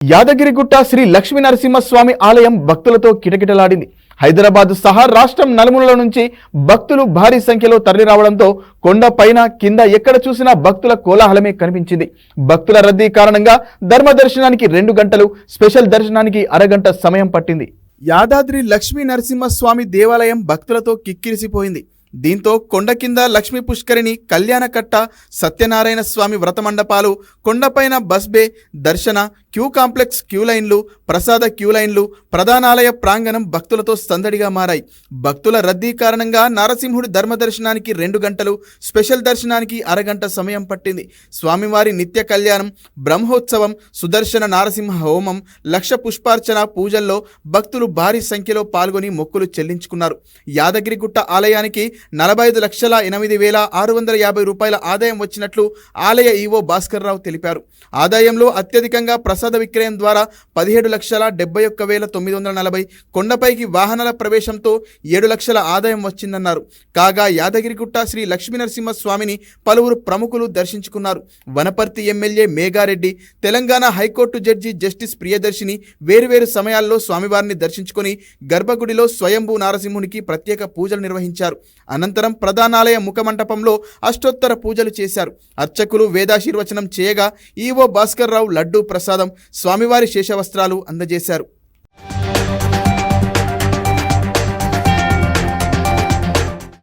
యాదగిరిగుట్ట శ్రీ లక్ష్మీ నరసింహస్వామి ఆలయం భక్తులతో కిటకిటలాడింది. హైదరాబాద్ సహా రాష్ట్రం నలుమూలల నుంచి భక్తులు భారీ సంఖ్యలో తరలిరావడంతో కొండ పైన కింద ఎక్కడ చూసినా భక్తుల కోలాహలమే కనిపించింది. భక్తుల రద్దీ కారణంగా ధర్మ దర్శనానికి 2 గంటలు, స్పెషల్ దర్శనానికి అరగంట సమయం పట్టింది. యాదాద్రి లక్ష్మీ నరసింహస్వామి దేవాలయం భక్తులతో కిక్కిరిసిపోయింది. దీంతో కొండ కింద లక్ష్మీ పుష్కరిణి, కళ్యాణకట్ట, సత్యనారాయణ స్వామి వ్రత మండపాలు, కొండపైన బస్ బే, దర్శన క్యూ కాంప్లెక్స్ క్యూ లైన్లు, ప్రసాద క్యూ లైన్లు, ప్రధానాలయ ప్రాంగణం భక్తులతో సందడిగా మారాయి. భక్తుల రద్దీ కారణంగా నారసింహుడి ధర్మ దర్శనానికి 2 గంటలు, స్పెషల్ దర్శనానికి అరగంట సమయం పట్టింది. స్వామివారి నిత్య కళ్యాణం, బ్రహ్మోత్సవం, సుదర్శన నారసింహ హోమం, లక్ష పుష్పార్చన పూజల్లో భక్తులు భారీ సంఖ్యలో పాల్గొని మొక్కులు చెల్లించుకున్నారు. యాదగిరిగుట్ట ఆలయానికి 45,08,650 రూపాయల ఆదాయం వచ్చినట్లు ఆలయ ఈవో భాస్కర్ రావు తెలిపారు. ఆదాయంలో అత్యధికంగా ప్రసాద విక్రయం ద్వారా 17,71,940, కొండపైకి వాహనాల ప్రవేశంతో 7 లక్షల ఆదాయం వచ్చిందన్నారు. కాగా యాదగిరిగుట్ట శ్రీ లక్ష్మీనరసింహ స్వామిని పలువురు ప్రముఖులు దర్శించుకున్నారు. Wanaparthy MLA Megha Reddy, Telangana high court judge justice Priyadarshini వేరువేరు సమయాల్లో స్వామివారిని దర్శించుకుని గర్భగుడిలో స్వయంభూ నారసింహునికి ప్రత్యేక పూజలు నిర్వహించారు. అనంతరం ప్రధానాలయ ముఖమంటపంలో అష్టోత్తర పూజలు చేశారు. అర్చకులు వేదాశీర్వచనం చేయగా ఈవో భాస్కర్ రావు లడ్డూ ప్రసాదం, స్వామివారి శేషవస్త్రాలు అందజేశారు.